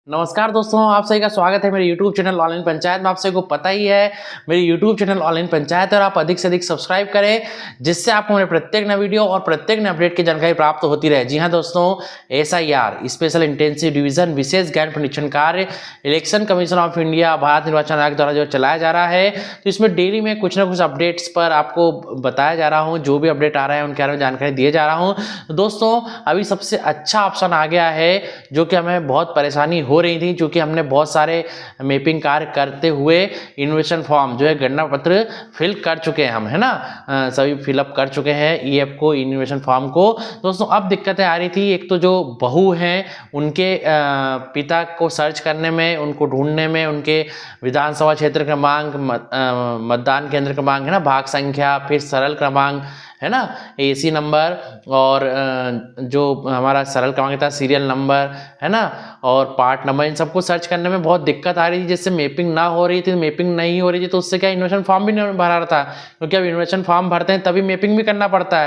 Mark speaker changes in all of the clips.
Speaker 1: नमस्कार दोस्तों, आप सभी का स्वागत है मेरे YouTube चैनल ऑनलाइन पंचायत में। आप सभी को पता ही है मेरी YouTube चैनल ऑनलाइन पंचायत है और आप अधिक से अधिक सब्सक्राइब करें, जिससे आपको मेरे प्रत्येक नए वीडियो और प्रत्येक नए अपडेट की जानकारी प्राप्त होती रहे। जी हाँ दोस्तों, SIR स्पेशल इंटेंसिव डिवीजन विशेष ज्ञान प्रशिक्षण कार्य election commission of India Bharat निर्वाचन आयोग द्वारा जो चलाया जा रहा है, तो इसमें डेली में कुछ ना कुछ अपडेट्स पर आपको बताया जा रहा हूँ। जो भी अपडेट आ रहा है उनके बारे में जानकारी दिए जा रहा हूँ। तो दोस्तों, अभी सबसे अच्छा ऑप्शन आ गया है जो कि हमें बहुत परेशानी हो रही थी, क्योंकि हमने बहुत सारे मैपिंग कार्य करते हुए इन्वेस्टमेंट फॉर्म जो है गणना पत्र फिल कर चुके हैं हम, है ना। सभी फिलअप कर चुके हैं EF को, इन्वेस्टमेंट फॉर्म को। दोस्तों, अब दिक्कतें आ रही थी। एक तो जो बहू हैं उनके पिता को सर्च करने में, उनको ढूंढने में, उनके विधानसभा क्षेत्र क्रमांक, मतदान केंद्र क्रमांक, है ना, भाग संख्या, फिर सरल क्रमांक, है ना, AC नंबर, और जो हमारा सरल क्रमांक था सीरियल नंबर, है ना, और पार्ट नंबर, इन सबको सर्च करने में बहुत दिक्कत आ रही थी। जिससे मैपिंग ना हो रही थी, मैपिंग नहीं हो रही थी, तो उससे क्या इन्वेस्टमेंट फॉर्म भी नहीं भरा रहा था, क्योंकि अब इन्वेस्टमेंट फॉर्म भरते हैं तभी मैपिंग भी करना पड़ता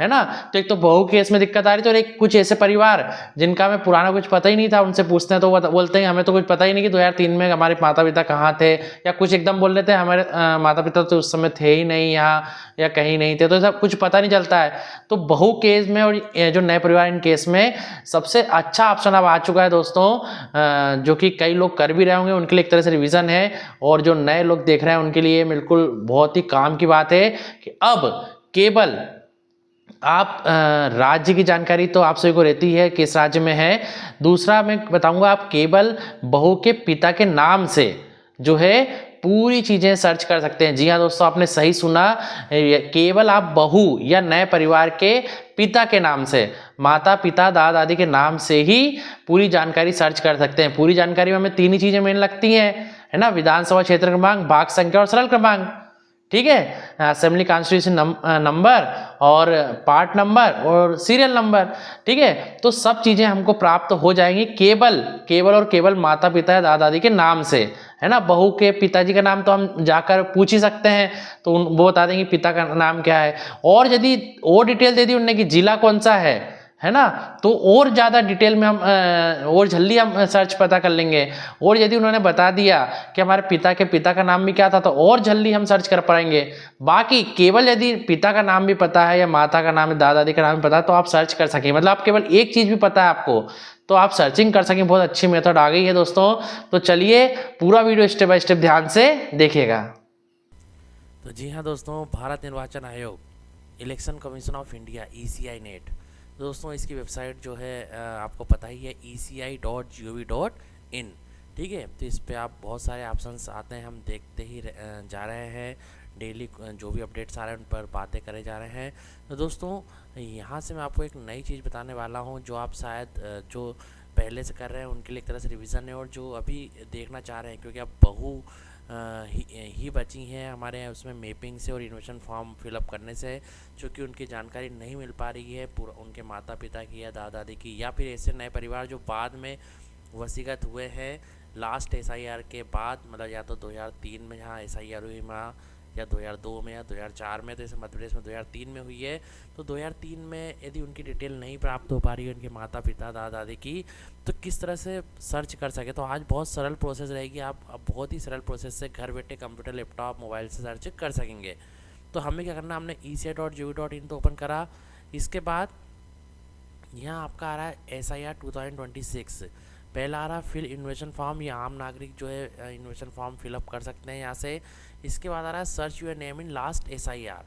Speaker 1: है ना। तो एक तो बहू केस में दिक्कत आ रही थी, और एक कुछ ऐसे परिवार जिनका हमें पुराना कुछ पता ही नहीं था, उनसे पूछते हैं तो वो बोलते हैं हमें तो कुछ पता ही नहीं कि 2003 में हमारे माता पिता कहाँ थे, या कुछ एकदम बोल लेते हैं हमारे माता पिता तो उस समय थे ही नहीं यहाँ, या कहीं नहीं थे, तो सब कुछ पता नहीं चलता है। तो बहू केस में और जो नए परिवार इन केस में सबसे अच्छा ऑप्शन अब आ चुका है दोस्तों, जो कि कई लोग कर भी रहे होंगे, उनके लिए एक तरह से रिवीजन है, और जो नए लोग देख रहे हैं उनके लिए बिल्कुल बहुत ही काम की बात है कि अब केवल आप राज्य की जानकारी तो आप सभी को रहती है किस राज्य में है। दूसरा मैं बताऊंगा, आप केवल बहू के पिता के नाम से जो है पूरी चीजें सर्च कर सकते हैं। जी हाँ दोस्तों, आपने सही सुना, केवल आप बहू या नए परिवार के पिता के नाम से, माता पिता दादा दादी के नाम से ही पूरी जानकारी सर्च कर सकते हैं। पूरी जानकारी में हमें तीन ही चीजें मेन लगती हैं, है ना, विधानसभा क्षेत्र क्रमांक, भाग संख्या और सरल क्रमांक। ठीक है, असेंबली कॉन्स्टिट्यूशन नंबर और पार्ट नंबर और सीरियल नंबर। ठीक है, तो सब चीजें हमको प्राप्त हो जाएंगी केवल केवल और केवल माता पिता या दादा दादी के नाम से, है ना। बहू के पिताजी का नाम तो हम जाकर पूछ ही सकते हैं, तो वो बता देंगे पिता का नाम क्या है। और यदि और डिटेल दे दी उन्होंने कि जिला कौन सा है ना, तो और ज़्यादा डिटेल में हम और जल्दी हम सर्च पता कर लेंगे। और यदि उन्होंने बता दिया कि हमारे पिता के पिता का नाम भी क्या था, तो और जल्दी हम सर्च कर पाएंगे। बाकी केवल यदि पिता का नाम भी पता है या माता का नाम है, दादा दादी का नाम भी पता है, तो आप सर्च कर सकें। मतलब आप केवल एक चीज़ भी पता है आपको, तो आप सर्चिंग कर सकें। बहुत अच्छी मेथड आ गई है दोस्तों। तो चलिए पूरा वीडियो स्टेप बाय स्टेप ध्यान से देखिएगा।
Speaker 2: तो जी हाँ दोस्तों, भारत निर्वाचन आयोग election commission of India ECI net, दोस्तों इसकी वेबसाइट जो है आपको पता ही है eci.gov.in। ठीक है, तो इस पे आप बहुत सारे ऑप्शंस आते हैं, हम देखते ही जा रहे हैं। डेली जो भी अपडेट्स आ रहे हैं उन पर बातें करे जा रहे हैं। तो दोस्तों, यहाँ से मैं आपको एक नई चीज़ बताने वाला हूँ, जो आप शायद जो पहले से कर रहे हैं उनके लिए एक तरह से रिवीजन है, और जो अभी देखना चाह रहे हैं, क्योंकि अब बहू ही बची हैं हमारे यहाँ उसमें मैपिंग से और इन्वेस्टमेंट फॉर्म फिलअप करने से, चूँकि उनकी जानकारी नहीं मिल पा रही है पूरा उनके माता पिता की या दादा दादी की, या फिर ऐसे नए परिवार जो बाद में वसीगत हुए हैं लास्ट SIR के बाद, मतलब या तो 2003 में जहाँ SIR हुई वहाँ, या 2002 में या 2004 में। तो जैसे मध्य प्रदेश में 2003 में हुई है, तो 2003 में यदि उनकी डिटेल नहीं प्राप्त हो पा रही है उनके माता पिता दादा दादी की, तो किस तरह से सर्च कर सके। तो आज बहुत सरल प्रोसेस रहेगी, आप बहुत ही सरल प्रोसेस से घर बैठे कंप्यूटर लैपटॉप मोबाइल से सर्च कर सकेंगे। तो हमें क्या करना, हमने eci.gov.in तो ओपन करा। इसके बाद यहाँ आपका आ रहा है SIR 2026, पहला आ रहा फिल इन्वेस्टमेंट फॉर्म, या आम नागरिक जो है इन्वेस्टमेंट फॉर्म फिलअप कर सकते हैं यहाँ से। इसके बाद आ रहा है search your name in last SIR।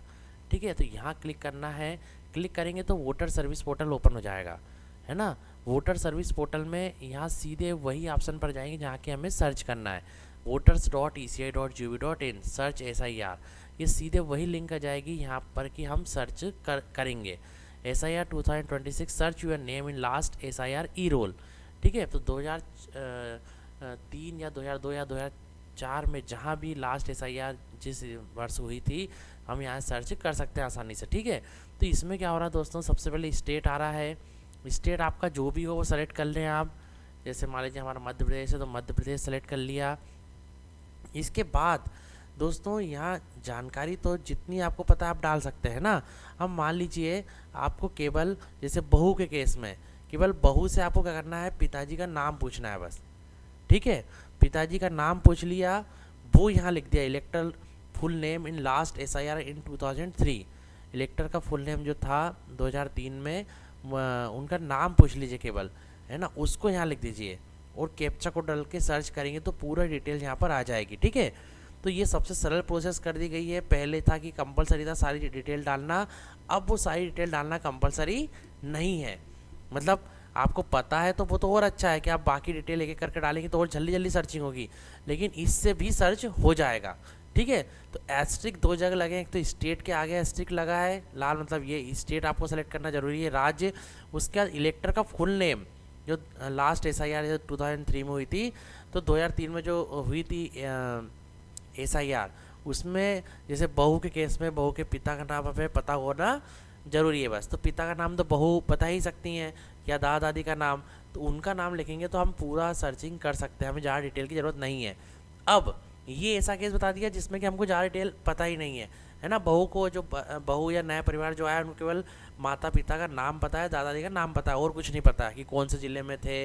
Speaker 2: ठीक है, तो यहाँ क्लिक करना है। क्लिक करेंगे तो वोटर सर्विस पोर्टल ओपन हो जाएगा, है ना। वोटर सर्विस पोर्टल में यहाँ सीधे वही ऑप्शन पर जाएंगे जहाँ के हमें सर्च करना है, voters.eci.gov.in सर्च SIR। ये सीधे वही लिंक आ जाएगी यहाँ पर कि हम सर्च करेंगे SIR 2026 search your name in last SIR E-roll। ठीक है, तो 2003 या 2002 या 2004 में जहाँ भी लास्ट SIR जिस वर्ष हुई थी, हम यहाँ सर्च कर सकते हैं आसानी से। ठीक है, तो इसमें क्या हो रहा है दोस्तों, सबसे पहले स्टेट आ रहा है। स्टेट आपका जो भी हो वो सेलेक्ट कर लें आप। जैसे मान लीजिए हमारा मध्य प्रदेश है, तो मध्य प्रदेश सेलेक्ट कर लिया। इसके बाद दोस्तों यहाँ जानकारी तो जितनी आपको पता है आप डाल सकते हैं ना। हम मान लीजिए आपको केवल, जैसे बहू के केस में केवल बहू से आपको क्या करना है, पिताजी का नाम पूछना है बस, ठीक है, पिताजी का नाम पूछ लिया, वो यहाँ लिख दिया इलेक्टर full name in last SIR इन 2003। इलेक्टर का फुल नेम जो था 2003 में, उनका नाम पूछ लीजिए केवल, है ना, उसको यहाँ लिख दीजिए और कैप्चा को डाल के सर्च करेंगे तो पूरा डिटेल यहाँ पर आ जाएगी। ठीक है, तो ये सबसे सरल प्रोसेस कर दी गई है। पहले था कि कंपलसरी था सारी डिटेल डालना, अब वो सारी डिटेल डालना कंपलसरी नहीं है। मतलब आपको पता है तो वो तो और अच्छा है कि आप बाकी डिटेल एक एक करके डालेंगे तो और जल्दी जल्दी सर्चिंग होगी, लेकिन इससे भी सर्च हो जाएगा। ठीक है, तो एस्ट्रिक 2 जगह लगे हैं, एक तो स्टेट के आगे एस्ट्रिक लगा है लाल, मतलब ये स्टेट आपको सेलेक्ट करना जरूरी है, राज्य, उसके बाद इलेक्टर का फुल नेम जो लास्ट SIR 2003 में हुई थी, तो 2003 में जो हुई थी SIR, उसमें जैसे बहू के केस में बहू के पिता का नाम हमें पता होना जरूरी है बस। तो पिता का नाम तो बहू बता ही सकती हैं, या दादा दादी का नाम, तो उनका नाम लिखेंगे तो हम पूरा सर्चिंग कर सकते हैं, हमें ज़्यादा डिटेल की ज़रूरत नहीं है। अब ये ऐसा केस बता दिया जिसमें कि हमको ज़्यादा डिटेल पता ही नहीं है ना, बहू को जो बहू या नया परिवार जो आया उनको केवल माता पिता का नाम पता है, दादा दादी का नाम पता है, और कुछ नहीं पता है कि कौन से ज़िले में थे,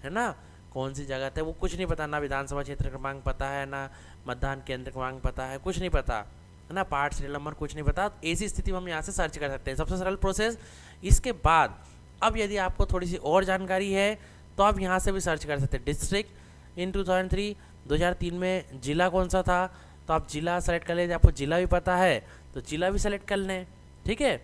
Speaker 2: है ना, कौन सी जगह थे, वो कुछ नहीं पता, ना विधानसभा क्षेत्र क्रमांक पता है, ना मतदान केंद्र क्रमांक पता है, कुछ नहीं पता है ना, पार्ट सीरियल नंबर कुछ नहीं पता। ऐसी स्थिति में हम यहाँ से सर्च कर सकते हैं, सबसे सरल प्रोसेस। इसके बाद अब यदि आपको थोड़ी सी और जानकारी है तो आप यहाँ से भी सर्च कर सकते हैं, डिस्ट्रिक्ट इन 2003 में जिला कौन सा था, तो आप जिला सेलेक्ट कर लें, यदि आपको जिला भी पता है तो जिला भी सेलेक्ट कर लें। ठीक है,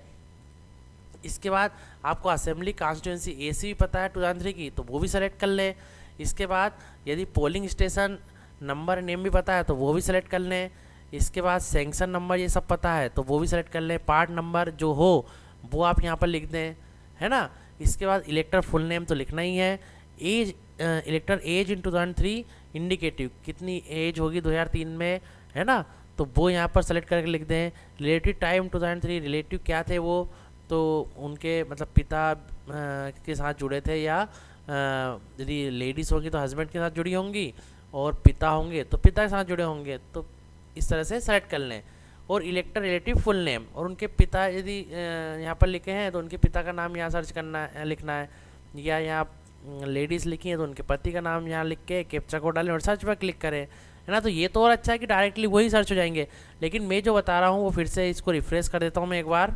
Speaker 2: इसके बाद आपको असेंबली कॉन्स्टिट्यूंसी AC भी पता है 2003 की, तो वो भी सेलेक्ट कर लें। इसके बाद यदि पोलिंग स्टेशन नंबर नेम भी पता है तो वो भी सेलेक्ट कर लें। इसके बाद सेंक्शन नंबर ये सब पता है तो वो भी सेलेक्ट कर लें। पार्ट नंबर जो हो वो आप यहाँ पर लिख दें, है ना। इसके बाद इलेक्टर फुल नेम तो लिखना ही है। Age, elector age in 2003 indicative, कितनी एज होगी 2003 में, है ना, तो वो यहाँ पर सेलेक्ट करके लिख दें। रिलेटिव टाइम 2003, रिलेटिव क्या थे वो, तो उनके मतलब पिता के साथ जुड़े थे, या यदि लेडीज़ होंगी तो हस्बैंड के साथ जुड़ी होंगी, और पिता होंगे तो पिता के साथ जुड़े होंगे, तो इस तरह से सेलेक्ट कर लें। और इलेक्टर रिलेटिव फुल नेम, और उनके पिता यदि यहाँ पर लिखे हैं तो उनके पिता का नाम यहाँ सर्च करना है, लिखना है, या यहाँ लेडीज़ लिखी हैं तो उनके पति का नाम यहाँ लिख के कैप्चा कोड डालें और सर्च पर क्लिक करें, है ना। तो ये तो और अच्छा है कि डायरेक्टली वही सर्च हो जाएंगे, लेकिन मैं जो बता रहा हूँ वो फिर से इसको रिफ्रेश कर देता हूँ मैं एक बार।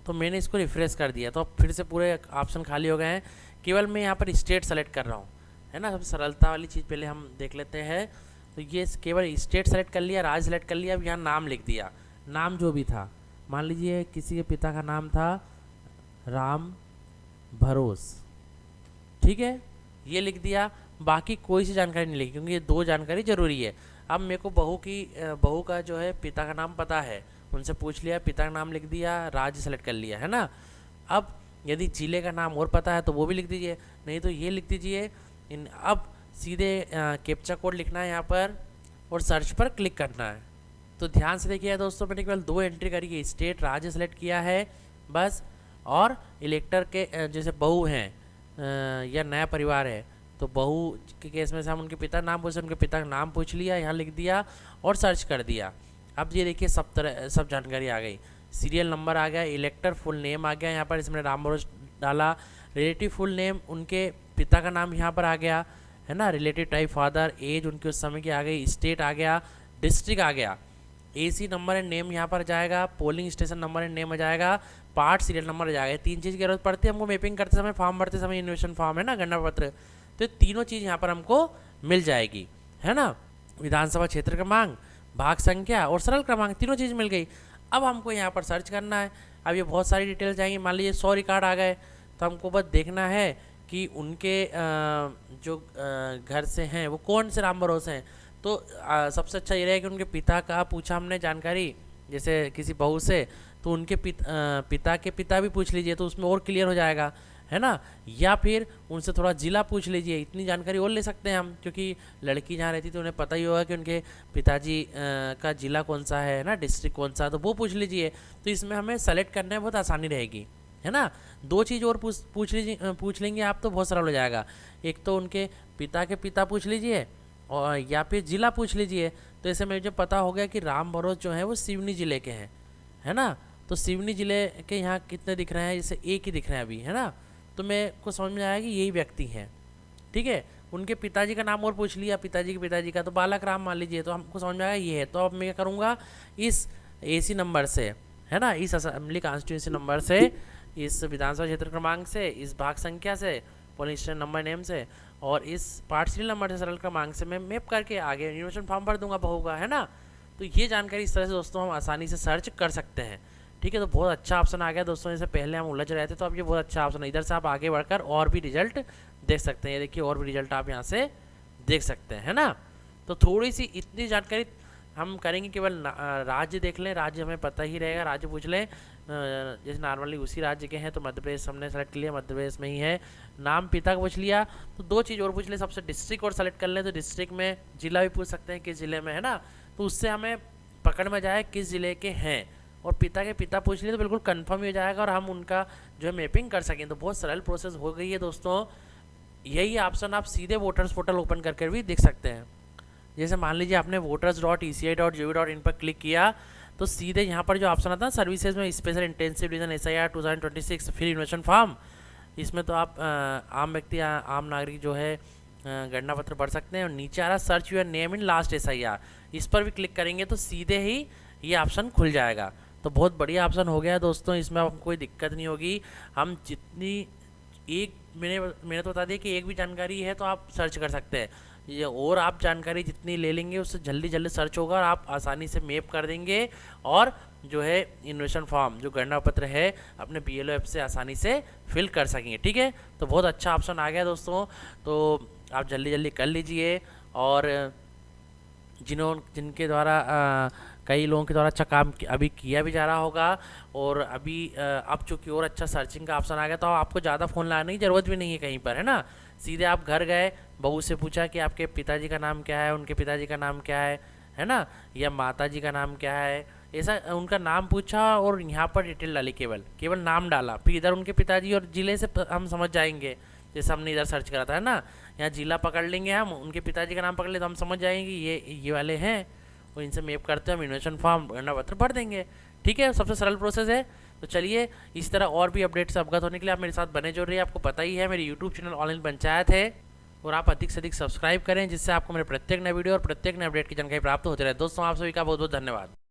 Speaker 2: तो मैंने इसको रिफ्रेश कर दिया तो अब फिर से पूरे ऑप्शन खाली हो गए हैं, केवल मैं यहाँ पर स्टेट सेलेक्ट कर रहा हूँ, है ना। सबसे सरलता वाली चीज़ पहले हम देख लेते हैं। तो ये केवल स्टेट सेलेक्ट कर लिया, राज्य सेलेक्ट कर लिया, अब यहाँ नाम लिख दिया, नाम जो भी था, मान लीजिए किसी के पिता का नाम था राम भरोस, ठीक है, ये लिख दिया। बाकी कोई सी जानकारी नहीं लिखी क्योंकि ये 2 जानकारी जरूरी है। अब मेरे को बहू का जो है पिता का नाम पता है, उनसे पूछ लिया, पिता का नाम लिख दिया, राज्य सेलेक्ट कर लिया, है ना। अब यदि जिले का नाम और पता है तो वो भी लिख दीजिए, नहीं तो ये लिख दीजिए। अब सीधे कैप्चा कोड लिखना है यहाँ पर और सर्च पर क्लिक करना है। तो ध्यान से देखिए दोस्तों, मैंने केवल 2 एंट्री करी है, स्टेट राज्य सेलेक्ट किया है बस, और इलेक्टर के जैसे बहू हैं या नया परिवार है तो बहू के केस में से हम उनके पिता नाम पूछे, उनके पिता का नाम पूछ लिया, यहाँ लिख दिया और सर्च कर दिया। अब ये देखिए सब जानकारी आ गई, सीरियल नंबर आ गया, इलेक्टर फुल नेम आ गया, यहाँ पर इसमें राम भरोस डाला, रिलेटिव फुल नेम उनके पिता का नाम यहाँ पर आ गया, है ना, रिलेटिव टाइप फादर, एज उनकी उस समय की आ गई, स्टेट आ गया, डिस्ट्रिक्ट आ गया, AC नंबर एंड नेम यहाँ पर जाएगा, polling station number and name आ जाएगा, पार्ट सीरियल नंबर आ जाएगा। 3 चीज़ की जरूरत पड़ती है हमको मैपिंग करते समय, फॉर्म भरते समय, इन्वेस्टमेंट फॉर्म, है ना, गणना पत्र, तो तीनों चीज़ यहाँ पर हमको मिल जाएगी, है ना। विधानसभा क्षेत्र क्रमांक, भाग संख्या और सरल क्रमांक, तीनों चीज़ मिल गई। अब हमको यहाँ पर सर्च करना है। अब ये बहुत सारी डिटेल्स जाएंगी, मान लीजिए 100 रिकॉर्ड आ गए, तो हमको बस देखना है कि उनके जो घर से हैं वो कौन से राम भरोस हैं। तो सबसे अच्छा ये रहेगा कि उनके पिता का पूछा हमने जानकारी, जैसे किसी बहू से, तो उनके पिता के पिता भी पूछ लीजिए तो उसमें और क्लियर हो जाएगा, है ना। या फिर उनसे थोड़ा जिला पूछ लीजिए, इतनी जानकारी और ले सकते हैं हम, क्योंकि लड़की जहाँ रहती तो उन्हें पता ही होगा कि उनके पिताजी का जिला कौन सा है ना, डिस्ट्रिक्ट कौन सा, तो वो पूछ लीजिए। तो इसमें हमें सेलेक्ट करने में बहुत आसानी रहेगी, है ना। 2 चीज़ और पूछ लेंगे आप तो बहुत सरल हो जाएगा। एक तो उनके पिता के पिता पूछ लीजिए, और या फिर जिला पूछ लीजिए। तो ऐसे मुझे पता हो गया कि राम भरोस जो है वो सिवनी ज़िले के हैं, है ना। तो सिवनी ज़िले के यहाँ कितने दिख रहे हैं, जैसे एक ही दिख रहे हैं अभी, है ना। तो मेरे को समझ में आया कि यही व्यक्ति हैं, ठीक है। उनके पिताजी का नाम और पूछ लिया, पिताजी के पिताजी का, तो बालक राम मान लीजिए, तो हमको समझ में आएगा ये है। तो अब मैं क्या करूँगा, इस AC नंबर से, है ना, इस असेंबली कॉन्स्टिट्यूंसी नंबर से, इस विधानसभा क्षेत्र क्रमांक से, इस भाग संख्या से, पोलिंग स्टेशन नंबर नेम से और इस पार्ट सीरियल नंबर से सरल क्रमांक से मैं मैप करके आगे इन्फॉर्मेशन फॉर्म भर दूंगा बहू का, है ना। तो ये जानकारी इस तरह से दोस्तों हम आसानी से सर्च कर सकते हैं। ठीक है, तो बहुत अच्छा ऑप्शन आ गया दोस्तों। जैसे पहले हम उलझ रहे थे, तो अब ये बहुत अच्छा ऑप्शन है। इधर से आप आगे बढ़कर और भी रिजल्ट देख सकते हैं। ये देखिए, और भी रिजल्ट आप यहाँ से देख सकते हैं, है ना। तो थोड़ी सी इतनी जानकारी हम करेंगे, केवल राज्य देख लें, राज्य हमें पता ही रहेगा, राज्य पूछ लें, जैसे नॉर्मली उसी राज्य के हैं, तो मध्य प्रदेश हमने सेलेक्ट लिया, मध्य प्रदेश में ही है। नाम पिता का पूछ लिया, तो 2 चीज़ और पूछ ले, सबसे डिस्ट्रिक्ट और सेलेक्ट कर लें, तो डिस्ट्रिक्ट में जिला भी पूछ सकते हैं, किस जिले में, है ना। तो उससे हमें पकड़ में जाए किस जिले के हैं, और पिता के पिता पूछ लिए तो बिल्कुल कंफर्म हो जाएगा और हम उनका जो है मैपिंग कर सकें। तो बहुत सरल प्रोसेस हो गई है दोस्तों। यही ऑप्शन आप सीधे वोटर्स पोर्टल ओपन करके भी देख सकते हैं। जैसे मान लीजिए आपने voters.eci.gov.in पर क्लिक किया, तो सीधे यहाँ पर जो ऑप्शन आता है सर्विसेज में, special intensive division SIR 2026 fill investment form, इसमें तो आप आम व्यक्ति, आम नागरिक जो है गणना पत्र भर सकते हैं। और नीचे आ रहा search your name in last SIR, इस पर भी क्लिक करेंगे तो सीधे ही ये ऑप्शन खुल जाएगा। तो बहुत बढ़िया ऑप्शन हो गया है दोस्तों, इसमें आपको कोई दिक्कत नहीं होगी। हम जितनी एक मैंने तो बता दिया कि एक भी जानकारी है तो आप सर्च कर सकते हैं, ये और आप जानकारी जितनी ले लेंगे उससे जल्दी जल्दी सर्च होगा और आप आसानी से मैप कर देंगे और जो है इन्वेस्टमेंट फॉर्म जो गणना पत्र है अपने BLO ऐप से आसानी से फिल कर सकेंगे। ठीक है, तो बहुत अच्छा ऑप्शन आ गया दोस्तों, तो आप जल्दी जल्दी कर लीजिए। और जिनके द्वारा कई लोगों के द्वारा अच्छा काम अभी किया भी जा रहा होगा, और अभी अब चूँकि और अच्छा सर्चिंग का ऑप्शन आ गया, तो आपको ज़्यादा फ़ोन लाने की ज़रूरत भी नहीं है कहीं पर, है ना। सीधे आप घर गए, बहू से पूछा कि आपके पिताजी का नाम क्या है, उनके पिताजी का नाम क्या है ना, या माताजी का नाम क्या है, ऐसा उनका नाम पूछा और यहाँ पर डिटेल डाली, केवल नाम डाला, फिर इधर उनके पिताजी और ज़िले से हम समझ जाएंगे, जैसे हमने इधर सर्च करा था, है ना। यहाँ जिला पकड़ लेंगे हम, उनके पिताजी का नाम पकड़ ले तो हम समझ जाएंगे ये वाले हैं, और इनसे मैप करते हैं हम इन्वेस्टमेंट फॉर्म गणना पत्र भर देंगे। ठीक है, सबसे सरल प्रोसेस है। तो चलिए, इस तरह और भी अपडेट से अवगत होने के लिए आप मेरे साथ बने जुड़ रही है। आपको पता ही है मेरी यूट्यूब चैनल ऑनलाइन पंचायत है, और आप अधिक से अधिक सब्सक्राइब करें, जिससे आपको मेरे प्रत्येक नए वीडियो और प्रत्येक नए अपडेट की जानकारी प्राप्त होती रहे। दोस्तों, आप सभी का बहुत बहुत धन्यवाद।